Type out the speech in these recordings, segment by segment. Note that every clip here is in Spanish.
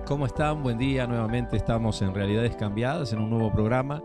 ¿Cómo están? Buen día. Nuevamente estamos en Realidades Cambiadas, en un nuevo programa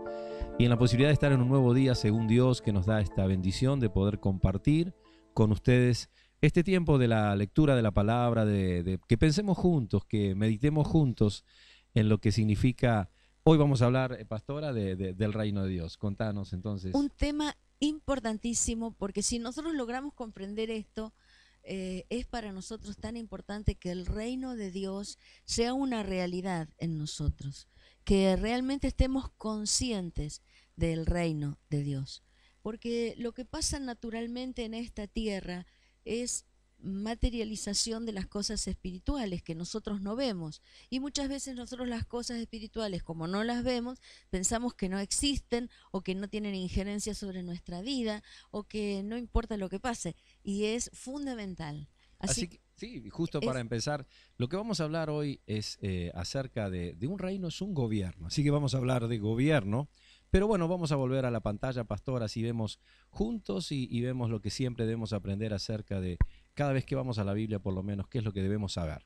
y en la posibilidad de estar en un nuevo día según Dios, que nos da esta bendición de poder compartir con ustedes este tiempo de la lectura de la palabra, de que pensemos juntos, que meditemos juntos en lo que significa. Hoy vamos a hablar, pastora, del reino de Dios. Contanos entonces. Un tema importantísimo, porque si nosotros logramos comprender esto, es para nosotros tan importante que el reino de Dios sea una realidad en nosotros, que realmente estemos conscientes del reino de Dios. Porque lo que pasa naturalmente en esta tierra es materialización de las cosas espirituales que nosotros no vemos. Y muchas veces nosotros las cosas espirituales, como no las vemos, pensamos que no existen o que no tienen injerencia sobre nuestra vida o que no importa lo que pase. Y es fundamental. Así Así que, sí, justo para es, empezar, lo que vamos a hablar hoy es acerca de un reino, es un gobierno. Así que vamos a hablar de gobierno, pero bueno, vamos a volver a la pantalla, pastor, así vemos juntos y vemos lo que siempre debemos aprender acerca de, cada vez que vamos a la Biblia, por lo menos, qué es lo que debemos saber.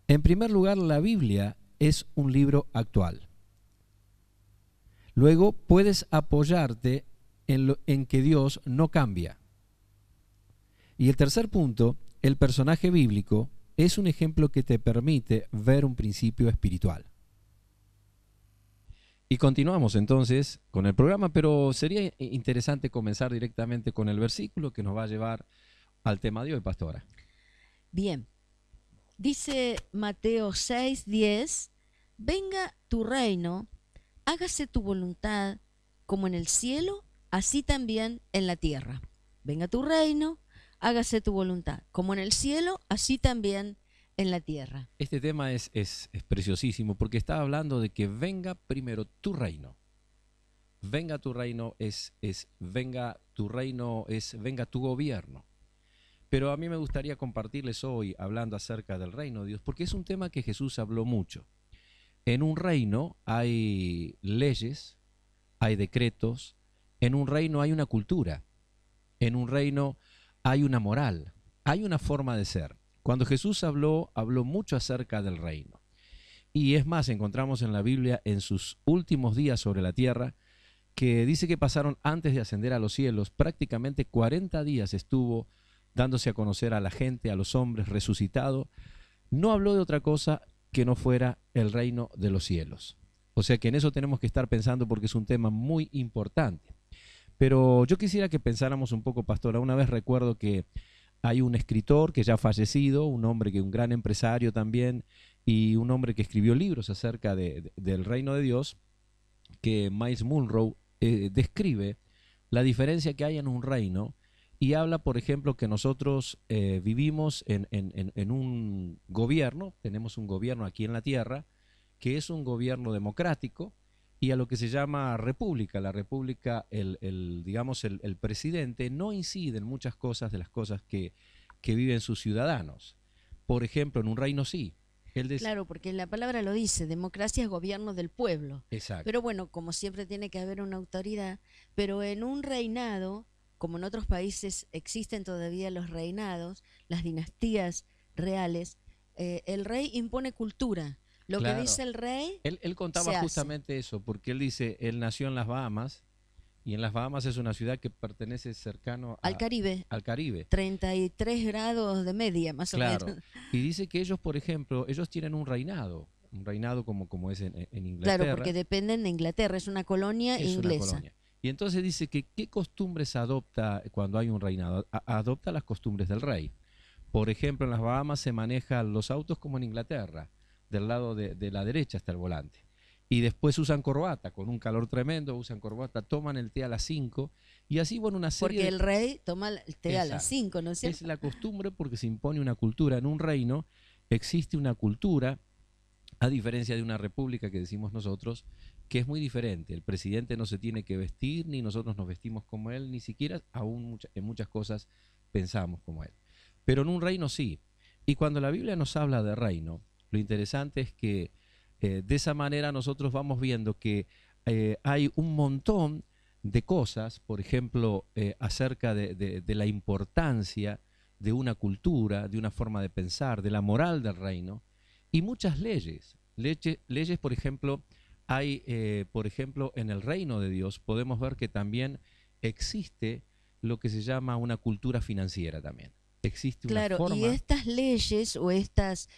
En primer lugar, la Biblia es un libro actual. Luego, puedes apoyarte en que Dios no cambia. Y el tercer punto, el personaje bíblico es un ejemplo que te permite ver un principio espiritual. Y continuamos entonces con el programa, pero sería interesante comenzar directamente con el versículo que nos va a llevar al tema de hoy, pastora. bien, dice Mateo 6:10, venga tu reino, hágase tu voluntad como en el cielo, así también en la tierra. Venga tu reino, hágase tu voluntad, como en el cielo, así también en la tierra. Este tema es preciosísimo porque está hablando de que venga primero tu reino. Venga tu reino venga tu reino venga tu gobierno. Pero a mí me gustaría compartirles hoy hablando acerca del reino de Dios, porque es un tema que Jesús habló mucho. En un reino hay leyes, hay decretos, en un reino hay una cultura, en un reino hay una moral, hay una forma de ser. Cuando Jesús habló, habló mucho acerca del reino. Y es más, encontramos en la Biblia en sus últimos días sobre la tierra, que dice que pasaron antes de ascender a los cielos, prácticamente 40 días estuvo dándose a conocer a la gente, a los hombres, resucitado. No habló de otra cosa que no fuera el reino de los cielos. O sea que en eso tenemos que estar pensando porque es un tema muy importante. Pero yo quisiera que pensáramos un poco, pastora. Una vez recuerdo que hay un escritor que ya ha fallecido, un hombre que un gran empresario también, y un hombre que escribió libros acerca del reino de Dios, que Miles Munroe describe la diferencia que hay en un reino y habla, por ejemplo, que nosotros vivimos en un gobierno, tenemos un gobierno aquí en la tierra, que es un gobierno democrático, y a lo que se llama república. La república, digamos, el presidente no incide en muchas cosas de las cosas que viven sus ciudadanos. Por ejemplo, en un reino sí. Claro, porque la palabra lo dice, democracia es gobierno del pueblo. Exacto. Pero bueno, como siempre tiene que haber una autoridad, pero en un reinado, como en otros países existen todavía los reinados, las dinastías reales, el rey impone cultura. Lo que Claro. dice el rey Él contaba se hace. justamente eso, porque él dice, él nació en las Bahamas, y en las Bahamas es una ciudad que pertenece cercano Al Caribe, al Caribe. 33 grados de media, más o menos. Claro. Y dice que ellos, por ejemplo, ellos tienen un reinado como es en Claro, porque Inglaterra, dependen de Inglaterra, es una colonia es una inglesa. colonia. Y entonces dice que qué costumbres adopta cuando hay un reinado. Adopta las costumbres del rey. Por ejemplo, en las Bahamas se manejan los autos como en Inglaterra, del lado de la derecha está el volante. Y después usan corbata, con un calor tremendo, usan corbata, toman el té a las 5 y así, bueno, una serie Porque de. el rey toma el té a las Exacto. 5, ¿no es Es cierto? la costumbre porque se impone una cultura. En un reino existe una cultura, a diferencia de una república que decimos nosotros, que es muy diferente. El presidente no se tiene que vestir, ni nosotros nos vestimos como él, ni siquiera aún en muchas cosas pensamos como él. Pero en un reino sí. Y cuando la Biblia nos habla de reino, lo interesante es que de esa manera nosotros vamos viendo que hay un montón de cosas, por ejemplo, acerca de la importancia de una cultura, de una forma de pensar, de la moral del reino, y muchas leyes. Leyes, por ejemplo, hay, por ejemplo, en el reino de Dios podemos ver que también existe lo que se llama una cultura financiera también. Existe una Claro, y forma, estas leyes o estas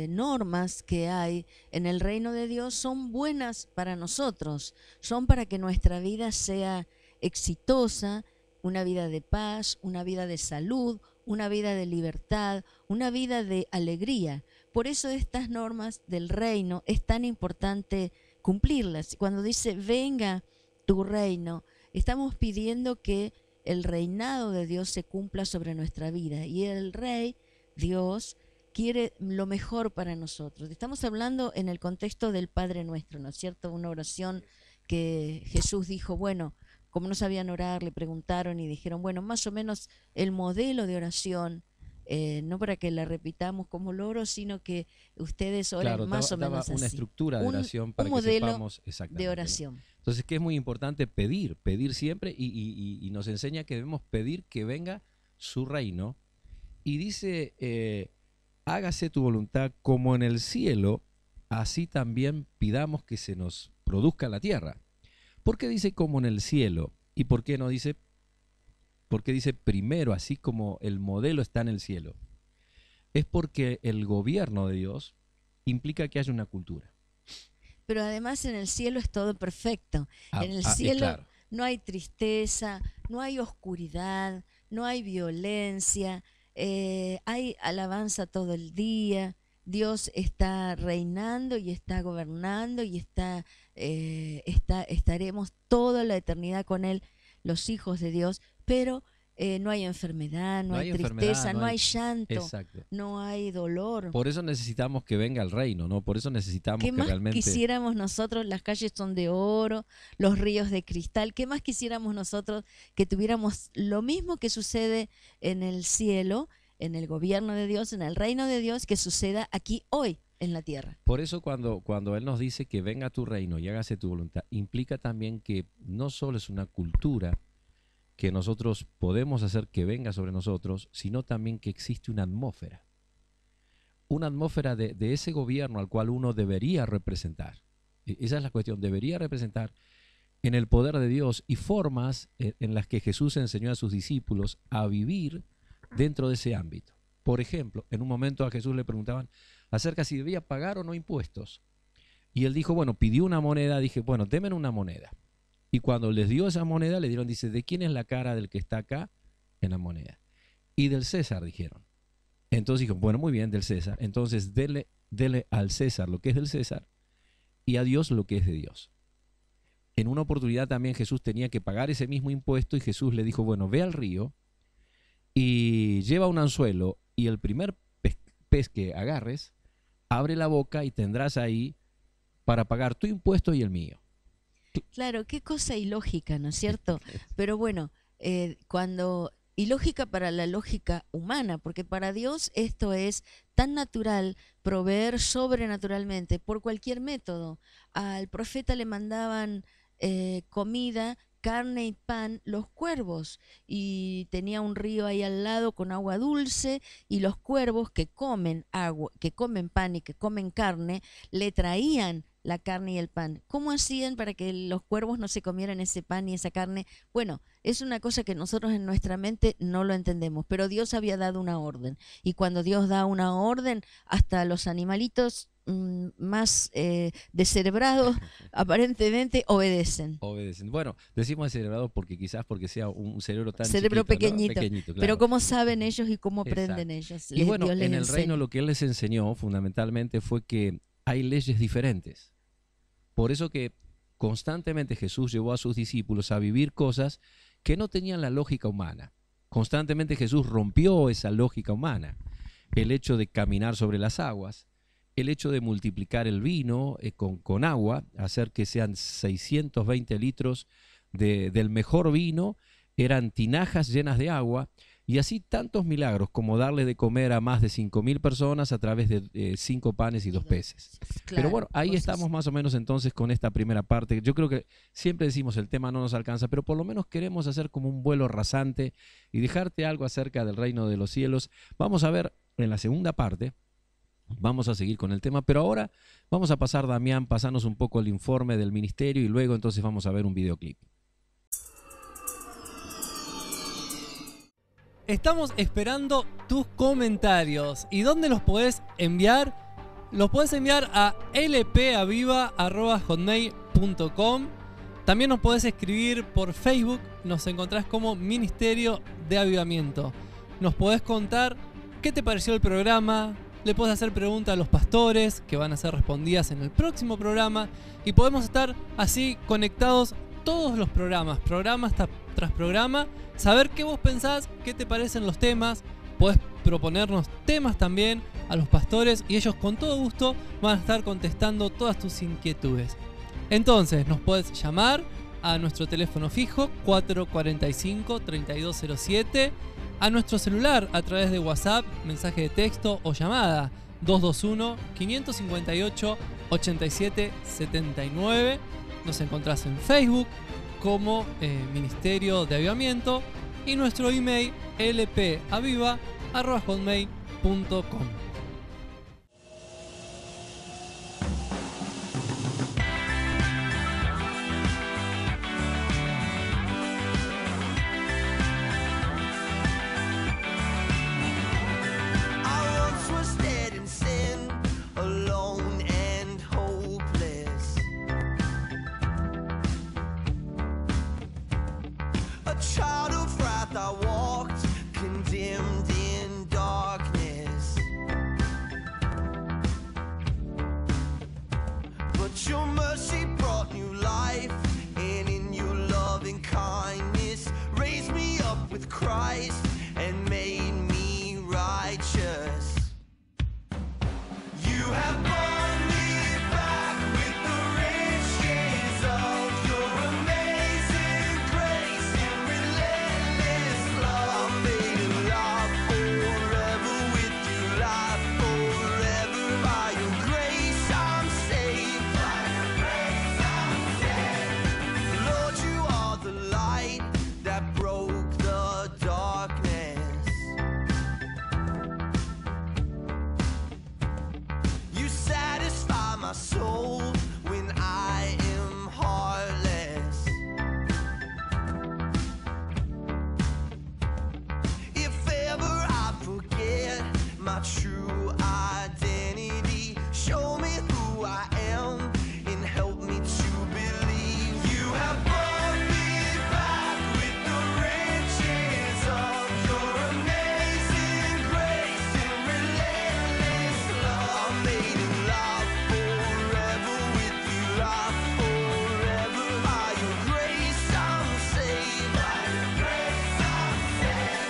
normas que hay en el reino de Dios son buenas para nosotros, son para que nuestra vida sea exitosa, una vida de paz, una vida de salud, una vida de libertad, una vida de alegría. Por eso estas normas del reino es tan importante cumplirlas. Cuando dice venga tu reino, estamos pidiendo que el reinado de Dios se cumpla sobre nuestra vida. Y el Rey, Dios, quiere lo mejor para nosotros. Estamos hablando en el contexto del Padre Nuestro, ¿no es cierto? Una oración que Jesús dijo, bueno, como no sabían orar, le preguntaron y dijeron, bueno, más o menos el modelo de oración, no para que la repitamos como loro, sino que ustedes oren claro, más o daba menos una así. estructura de Un, oración un para que modelo sepamos de exactamente, ¿no? oración. Entonces, que es muy importante pedir siempre y nos enseña que debemos pedir que venga su reino. Y dice, hágase tu voluntad como en el cielo, así también pidamos que se nos produzca en la tierra. ¿Por qué dice como en el cielo? ¿Y por qué no dice, por qué dice primero, así como el modelo está en el cielo? Es porque el gobierno de Dios implica que haya una cultura. Pero además en el cielo es todo perfecto. En el cielo Claro. no hay tristeza, no hay oscuridad, no hay violencia, hay alabanza todo el día. Dios está reinando y está gobernando y estaremos toda la eternidad con Él, los hijos de Dios, pero no hay enfermedad, no No hay hay tristeza, enfermedad, no hay llanto, exacto. no hay dolor. Por eso necesitamos que venga el reino, ¿no? Por eso necesitamos ¿Qué que más realmente... quisiéramos nosotros? Las calles son de oro, los ríos de cristal. ¿Qué más quisiéramos nosotros que tuviéramos lo mismo que sucede en el cielo, en el gobierno de Dios, en el reino de Dios, que suceda aquí hoy en la tierra? Por eso cuando Él nos dice que venga tu reino y hágase tu voluntad, implica también que no solo es una cultura que nosotros podemos hacer que venga sobre nosotros, sino también que existe una atmósfera de ese gobierno al cual uno debería representar. Esa es la cuestión, debería representar en el poder de Dios y formas en las que Jesús enseñó a sus discípulos a vivir dentro de ese ámbito. Por ejemplo, en un momento a Jesús le preguntaban acerca si debía pagar o no impuestos. Y él dijo, bueno, pidió una moneda, dije, bueno, denme una moneda. Y cuando les dio esa moneda, le dieron, dice, ¿de quién es la cara del que está acá en la moneda? Y del César, dijeron. Entonces dijo, bueno, muy bien, del César. Entonces dele al César lo que es del César y a Dios lo que es de Dios. En una oportunidad también Jesús tenía que pagar ese mismo impuesto y Jesús le dijo, bueno, ve al río y lleva un anzuelo y el primer pez que agarres, abre la boca y tendrás ahí para pagar tu impuesto y el mío. Claro, qué cosa ilógica, ¿no es cierto? Pero bueno, ilógica para la lógica humana, porque para Dios esto es tan natural, proveer sobrenaturalmente por cualquier método. Al profeta le mandaban comida, carne y pan los cuervos, y tenía un río ahí al lado con agua dulce, y los cuervos que comen agua, que comen pan y que comen carne, le traían la carne y el pan. ¿Cómo hacían para que los cuervos no se comieran ese pan y esa carne? Bueno, es una cosa que nosotros en nuestra mente no lo entendemos, pero Dios había dado una orden. Y cuando Dios da una orden, hasta los animalitos más descerebrados aparentemente obedecen. Obedecen. Bueno, decimos descerebrado porque quizás porque sea un cerebro tan cerebro chiquito, pequeñito, ¿no? Pequeñito, claro. Pero ¿cómo saben ellos y cómo aprenden Exacto. ellos? Y bueno, Dios les en el enseña. reino lo que Él les enseñó fundamentalmente fue que hay leyes diferentes. Por eso que constantemente Jesús llevó a sus discípulos a vivir cosas que no tenían la lógica humana. Constantemente Jesús rompió esa lógica humana. El hecho de caminar sobre las aguas, el hecho de multiplicar el vino con agua, hacer que sean 620 litros del mejor vino, eran tinajas llenas de agua, y así tantos milagros como darle de comer a más de 5.000 personas a través de 5 panes y 2 peces. Claro, pero bueno, ahí cosas. estamos más o menos entonces con esta primera parte. Yo creo que siempre decimos el tema no nos alcanza, pero por lo menos queremos hacer como un vuelo rasante y dejarte algo acerca del reino de los cielos. Vamos a ver en la segunda parte Vamos a seguir con el tema, pero ahora vamos a pasar, Damián, pasarnos un poco el informe del ministerio y luego entonces vamos a ver un videoclip. Estamos esperando tus comentarios. ¿Y dónde los podés enviar? Los podés enviar a lpaviva@hotmail.com. También nos podés escribir por Facebook. Nos encontrás como Ministerio de Avivamiento. Nos podés contar qué te pareció el programa. Le podés hacer preguntas a los pastores que van a ser respondidas en el próximo programa. Y podemos estar así conectados todos los programas, tras programa. Saber qué vos pensás, qué te parecen los temas. Podés proponernos temas también a los pastores y ellos con todo gusto van a estar contestando todas tus inquietudes. Entonces nos podés llamar a nuestro teléfono fijo 445-3207, a nuestro celular a través de WhatsApp, mensaje de texto o llamada 221-558-8779. Nos encontrás en Facebook como Ministerio de Avivamiento y nuestro email lpaviva@hotmail.com. Your mercy brought new life, and in your loving kindness raised me up with Christ and made me righteous. You have brought me back with the riches of your amazing grace and relentless love. I'm made alive forever with you, life forever by your grace I'm saved. Lord, you are the light that broke the darkness. You satisfy my soul when I am heartless. If ever I forget my true identity, show me who I am and help me to believe. You have brought me back with the riches of your amazing grace and relentless love. I'm made alive forever with you, life forever by your grace I'm saved. By your grace I'm saved.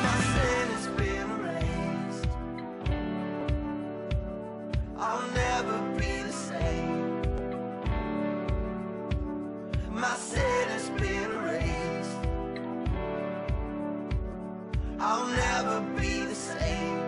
My sin has been erased. I'll never be the same. My sin has been erased. I'll never be the same.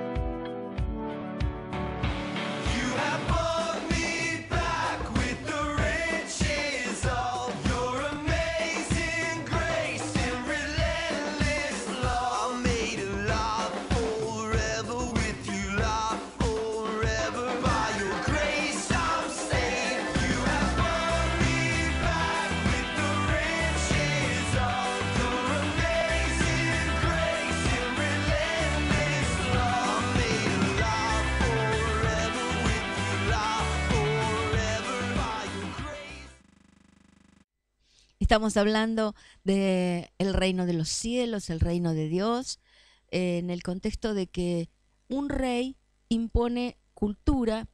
You have brought me back with the riches of your amazing grace and relentless love. I'm made alive forever with you, life forever by your grace I'm saved. You have brought me back with the riches of your amazing grace and relentless love. I'm made alive forever with you, life forever by your grace. Estamos hablando de el reino de los cielos, el reino de Dios, en el contexto de que un rey impone cultura,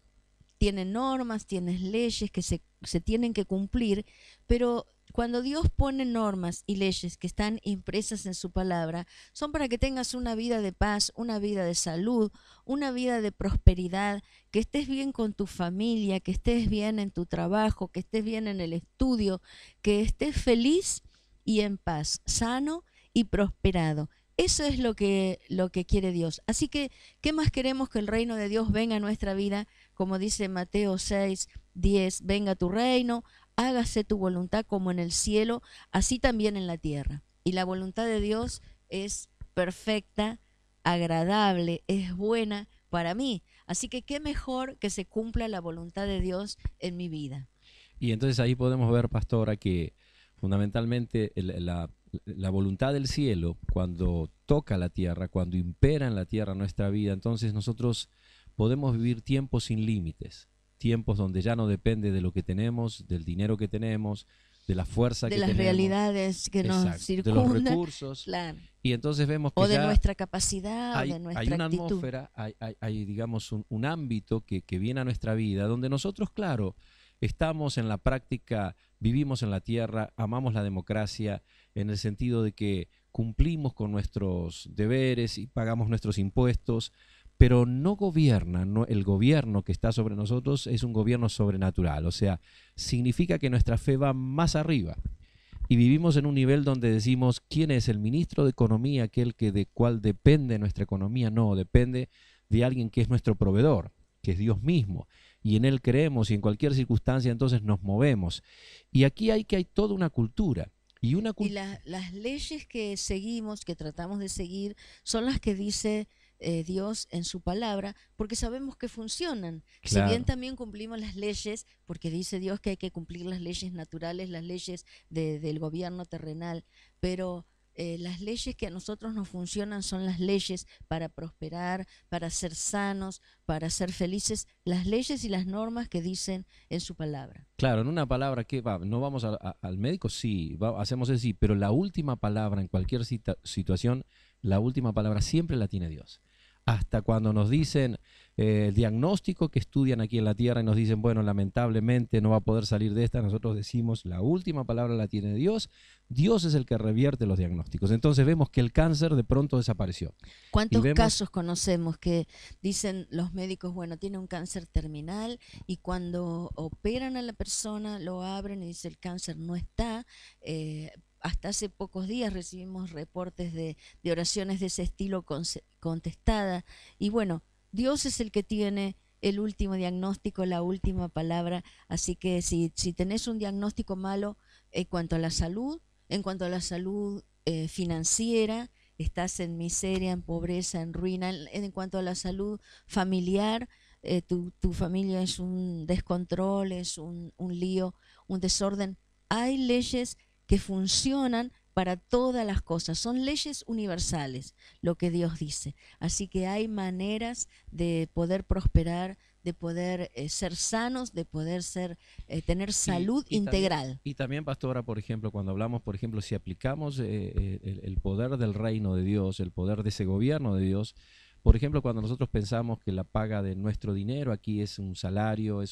tiene normas, tiene leyes que se tienen que cumplir, pero cuando Dios pone normas y leyes que están impresas en su palabra, son para que tengas una vida de paz, una vida de salud, una vida de prosperidad, que estés bien con tu familia, que estés bien en tu trabajo, que estés bien en el estudio, que estés feliz y en paz, sano y prosperado. Eso es lo que quiere Dios. Así que, ¿qué más queremos? Que el reino de Dios venga a nuestra vida, como dice Mateo 6:10, venga tu reino, hágase tu voluntad como en el cielo, así también en la tierra. Y la voluntad de Dios es perfecta, agradable, es buena para mí. Así que qué mejor que se cumpla la voluntad de Dios en mi vida. Y entonces ahí podemos ver, pastora, que fundamentalmente la voluntad del cielo, cuando toca la tierra, cuando impera en la tierra nuestra vida, entonces nosotros podemos vivir tiempos sin límites, tiempos donde ya no depende de lo que tenemos, del dinero que tenemos, de la fuerza De que las tenemos. realidades que nos Exacto, de los circundan, recursos. claro, Y entonces vemos que o de ya nuestra capacidad, o hay, de nuestra hay una actitud. atmósfera, hay, digamos, un ámbito que viene a nuestra vida, donde nosotros, claro, estamos en la práctica, vivimos en la tierra, amamos la democracia, en el sentido de que cumplimos con nuestros deberes y pagamos nuestros impuestos, pero no gobierna, el gobierno que está sobre nosotros es un gobierno sobrenatural, o sea, significa que nuestra fe va más arriba. Y vivimos en un nivel donde decimos, ¿quién es el ministro de Economía, aquel que de cual depende nuestra economía? No, depende de alguien que es nuestro proveedor, que es Dios mismo. Y en Él creemos y en cualquier circunstancia entonces nos movemos. Y aquí hay toda una cultura. Y una Y las leyes que seguimos, que tratamos de seguir, son las que dice Dios en su palabra, porque sabemos que funcionan. Si Claro. bien también cumplimos las leyes, porque dice Dios que hay que cumplir las leyes naturales, las leyes del gobierno terrenal, pero las leyes que a nosotros nos funcionan son las leyes para prosperar, para ser sanos, para ser felices, las leyes y las normas que dicen en su palabra. Claro, en una palabra que no vamos al médico, sí, hacemos el sí, pero la última palabra en cualquier situación, la última palabra siempre la tiene Dios. Hasta cuando nos dicen el diagnóstico que estudian aquí en la tierra y nos dicen, bueno, lamentablemente no va a poder salir de esta, nosotros decimos, la última palabra la tiene Dios, Dios es el que revierte los diagnósticos. Entonces vemos que el cáncer de pronto desapareció. ¿Cuántos vemos- casos conocemos que dicen los médicos, bueno, tiene un cáncer terminal y cuando operan a la persona, lo abren y dice el cáncer no está? Hasta hace pocos días recibimos reportes de oraciones de ese estilo contestadas. Y bueno, Dios es el que tiene el último diagnóstico, la última palabra. Así que si tenés un diagnóstico malo en cuanto a la salud, financiera, estás en miseria, en pobreza, en ruina, en cuanto a la salud familiar, tu familia es un descontrol, es un lío, un desorden. Hay leyes que funcionan para todas las cosas, son leyes universales, lo que Dios dice. Así que hay maneras de poder prosperar, de poder ser sanos, de poder tener salud integral. Y también, pastora, por ejemplo, cuando hablamos, por ejemplo, si aplicamos el poder del reino de Dios, el poder de ese gobierno de Dios, por ejemplo, cuando nosotros pensamos que la paga de nuestro dinero aquí es un salario,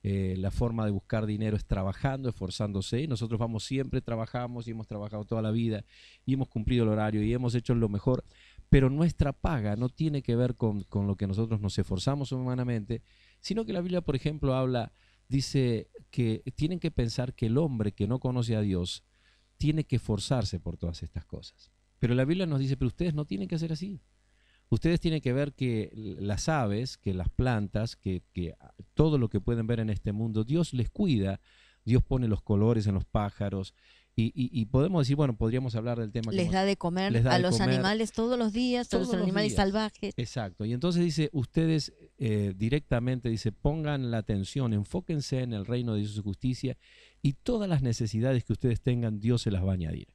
la forma de buscar dinero es trabajando, esforzándose, y nosotros siempre trabajamos y hemos trabajado toda la vida y hemos cumplido el horario y hemos hecho lo mejor, pero nuestra paga no tiene que ver con lo que nosotros nos esforzamos humanamente, sino que la Biblia, por ejemplo, dice que tienen que pensar que el hombre que no conoce a Dios tiene que esforzarse por todas estas cosas. Pero la Biblia nos dice, pero ustedes no tienen que hacer así. Ustedes tienen que ver que las aves, que las plantas, que todo lo que pueden ver en este mundo, Dios les cuida, Dios pone los colores en los pájaros y podemos decir, bueno, podríamos hablar del tema. Les da de comer les da a de los comer animales todos los días, a todos los los animales días. salvajes. Exacto, y entonces dice, ustedes directamente, dice, pongan la atención, enfóquense en el reino de Dios y su justicia y todas las necesidades que ustedes tengan, Dios se las va a añadir.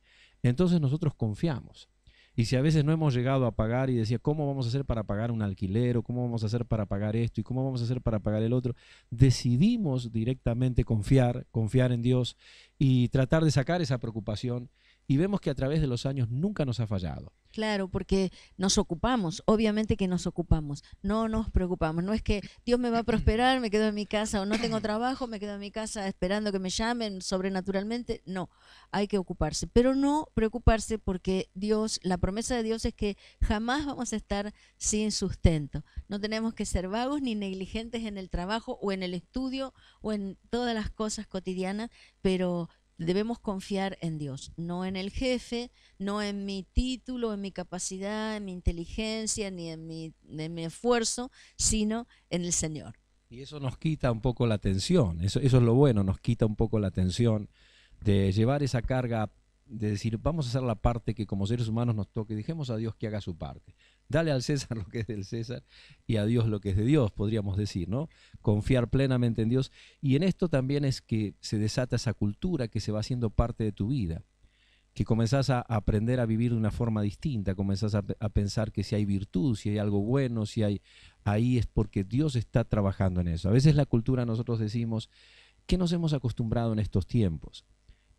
Entonces nosotros confiamos. Y si a veces no hemos llegado a pagar y decía, ¿cómo vamos a hacer para pagar un alquiler? ¿O cómo vamos a hacer para pagar esto? ¿Y cómo vamos a hacer para pagar el otro? Decidimos directamente confiar en Dios y tratar de sacar esa preocupación. Y vemos que a través de los años nunca nos ha fallado. Claro, porque nos ocupamos, obviamente que nos ocupamos, no nos preocupamos. No es que Dios me va a prosperar, me quedo en mi casa, o no tengo trabajo, me quedo en mi casa esperando que me llamen sobrenaturalmente. No, hay que ocuparse, pero no preocuparse porque Dios, la promesa de Dios es que jamás vamos a estar sin sustento. No tenemos que ser vagos ni negligentes en el trabajo o en el estudio o en todas las cosas cotidianas, pero debemos confiar en Dios, no en el jefe, no en mi título, en mi capacidad, en mi inteligencia, ni en mi esfuerzo, sino en el Señor. Y eso nos quita un poco la tensión, eso es lo bueno, nos quita un poco la tensión de llevar esa carga, de decir, vamos a hacer la parte que como seres humanos nos toque, dejemos a Dios que haga su parte. Dale al César lo que es del César y a Dios lo que es de Dios, podríamos decir, ¿no? Confiar plenamente en Dios. Y en esto también es que se desata esa cultura que se va haciendo parte de tu vida, que comenzás a aprender a vivir de una forma distinta, comenzás a pensar que si hay virtud, si hay algo bueno, si hay, ahí es porque Dios está trabajando en eso. A veces la cultura, nosotros decimos, ¿qué nos hemos acostumbrado en estos tiempos?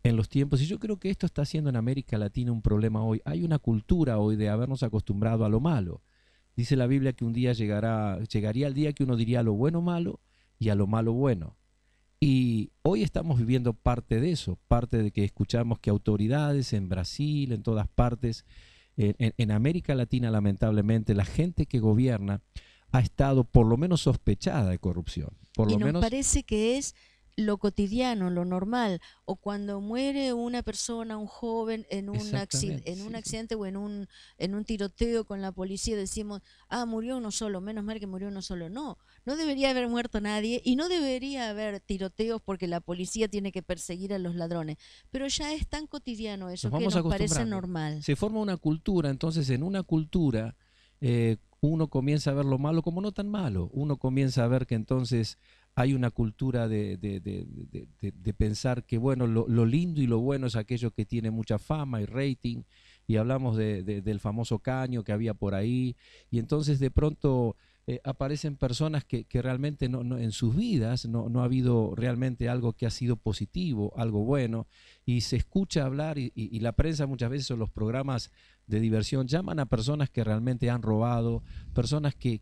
En los tiempos, y yo creo que esto está siendo en América Latina un problema hoy. Hay una cultura hoy de habernos acostumbrado a lo malo. Dice la Biblia que un día llegaría el día que uno diría a lo bueno malo y a lo malo bueno. Y hoy estamos viviendo parte de eso, parte de que escuchamos que autoridades en Brasil, en todas partes, en América Latina lamentablemente, la gente que gobierna ha estado por lo menos sospechada de corrupción. Por Y lo nos menos, parece que es lo cotidiano, lo normal, o cuando muere una persona, un joven, en un exactamente, en un sí, sí. accidente o en un tiroteo con la policía, decimos, ah, murió uno solo, menos mal que murió uno solo. No, no debería haber muerto nadie y no debería haber tiroteos porque la policía tiene que perseguir a los ladrones. Pero ya es tan cotidiano eso Nos que vamos nos parece acostumbrando. normal. Se forma una cultura, entonces en una cultura uno comienza a ver lo malo como no tan malo. Uno comienza a ver que entonces hay una cultura de pensar que bueno, lo lindo y lo bueno es aquello que tiene mucha fama y rating, y hablamos del famoso caño que había por ahí, y entonces de pronto aparecen personas que realmente en sus vidas no ha habido realmente algo que ha sido positivo, algo bueno, y se escucha hablar, y la prensa muchas veces o los programas de diversión llaman a personas que realmente han robado, personas que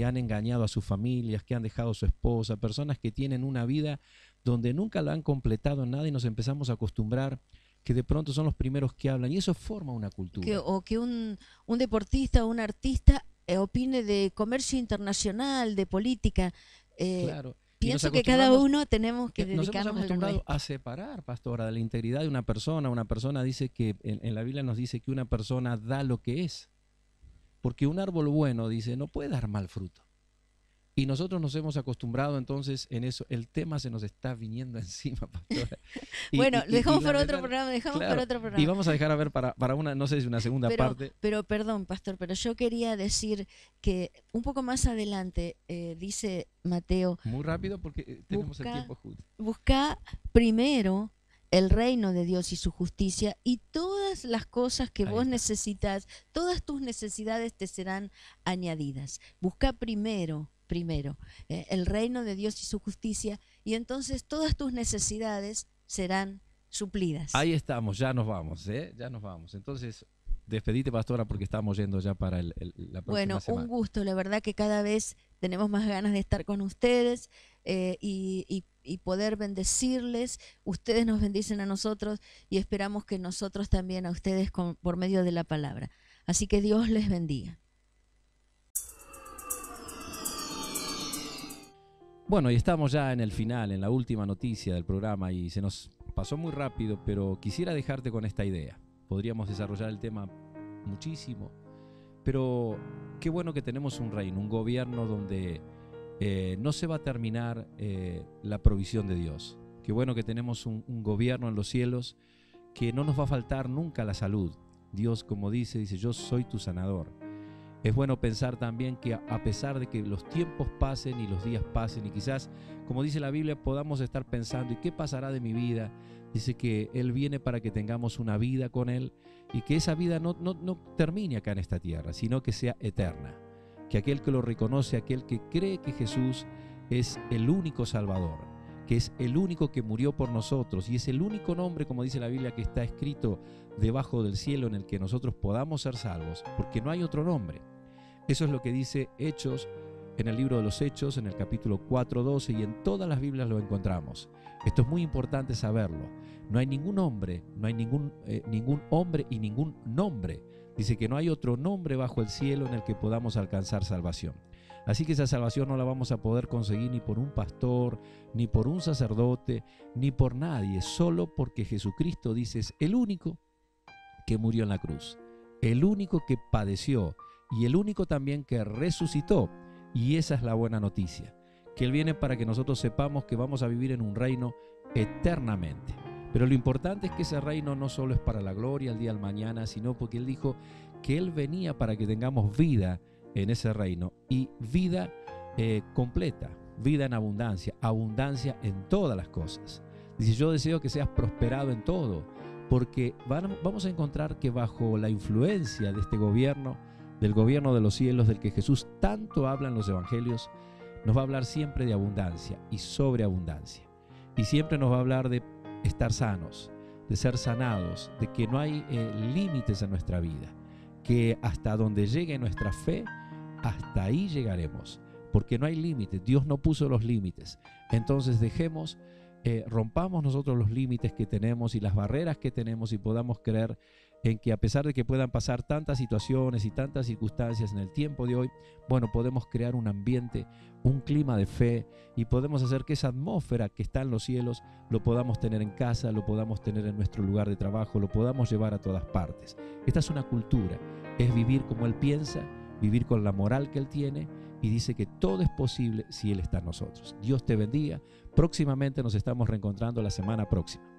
han engañado a sus familias, que han dejado a su esposa, personas que tienen una vida donde nunca la han completado en nada, y nos empezamos a acostumbrar que de pronto son los primeros que hablan, y eso forma una cultura. O que un deportista o un artista opine de comercio internacional, de política. Claro. Y nos Pienso que cada acostumbramos- uno tenemos que nos hemos dedicarnos a lo acostumbrado nuestro. a separar, pastora, de la integridad de una persona. Una persona dice que, en la Biblia nos dice que una persona da lo que es. Porque un árbol bueno, dice, no puede dar mal fruto. Y nosotros nos hemos acostumbrado entonces en eso. El tema se nos está viniendo encima, pastora. Bueno, dejamos la para otro verdad- programa, dejamos claro, para otro programa. Y vamos a dejar a ver para una, no sé si una segunda parte. Pero perdón, pastor, pero yo quería decir que un poco más adelante dice Mateo, Muy rápido porque tenemos el Busca- tiempo justo. busca primero el reino de Dios y su justicia, y todas las cosas que Ahí vos está. necesitas, todas tus necesidades te serán añadidas. Busca primero el reino de Dios y su justicia, y entonces todas tus necesidades serán suplidas. Ahí estamos, ya nos vamos, ya nos vamos. Entonces, despedite, pastora, porque estamos yendo ya para la próxima Bueno, semana. un gusto, la verdad que cada vez tenemos más ganas de estar con ustedes y poder bendecirles. Ustedes nos bendicen a nosotros y esperamos que nosotros también a ustedes por medio de la palabra. Así que Dios les bendiga. Bueno, y estamos ya en el final, en la última noticia del programa, y se nos pasó muy rápido, pero quisiera dejarte con esta idea. Podríamos desarrollar el tema muchísimo, pero qué bueno que tenemos un reino, un gobierno donde no se va a terminar la provisión de Dios. Qué bueno que tenemos un gobierno en los cielos que no nos va a faltar nunca la salud. Dios, como dice, yo soy tu sanador. Es bueno pensar también que a pesar de que los tiempos pasen y los días pasen, y quizás, como dice la Biblia, podamos estar pensando, ¿y qué pasará de mi vida? Dice que Él viene para que tengamos una vida con Él, y que esa vida no termine acá en esta tierra, sino que sea eterna. Que aquel que lo reconoce, aquel que cree que Jesús es el único Salvador, que es el único que murió por nosotros, y es el único nombre, como dice la Biblia, que está escrito debajo del cielo en el que nosotros podamos ser salvos, porque no hay otro nombre. Eso es lo que dice Hechos, en el libro de los Hechos, en el capítulo 4:12, y en todas las Biblias lo encontramos. Esto es muy importante saberlo. No hay ningún hombre, no hay ningún hombre y ningún nombre. Dice que no hay otro nombre bajo el cielo en el que podamos alcanzar salvación. Así que esa salvación no la vamos a poder conseguir ni por un pastor, ni por un sacerdote, ni por nadie, solo porque Jesucristo, dice, es el único que murió en la cruz, el único que padeció, y el único también que resucitó. Y esa es la buena noticia, que Él viene para que nosotros sepamos que vamos a vivir en un reino eternamente. Pero lo importante es que ese reino no solo es para la gloria el día del mañana, sino porque Él dijo que Él venía para que tengamos vida en ese reino, y vida completa, vida en abundancia, abundancia en todas las cosas. Dice, yo deseo que seas prosperado en todo, porque vamos a encontrar que bajo la influencia de este gobierno, del gobierno de los cielos, del que Jesús tanto habla en los evangelios, nos va a hablar siempre de abundancia y sobreabundancia. Y siempre nos va a hablar de estar sanos, de ser sanados, de que no hay límites en nuestra vida, que hasta donde llegue nuestra fe, hasta ahí llegaremos, porque no hay límites. Dios no puso los límites. Entonces rompamos nosotros los límites que tenemos y las barreras que tenemos, y podamos creer en que, a pesar de que puedan pasar tantas situaciones y tantas circunstancias en el tiempo de hoy, bueno, podemos crear un ambiente, un clima de fe, y podemos hacer que esa atmósfera que está en los cielos lo podamos tener en casa, lo podamos tener en nuestro lugar de trabajo, lo podamos llevar a todas partes. Esta es una cultura, es vivir como Él piensa, vivir con la moral que Él tiene, y dice que todo es posible si Él está en nosotros. Dios te bendiga. Próximamente nos estamos reencontrando la semana próxima.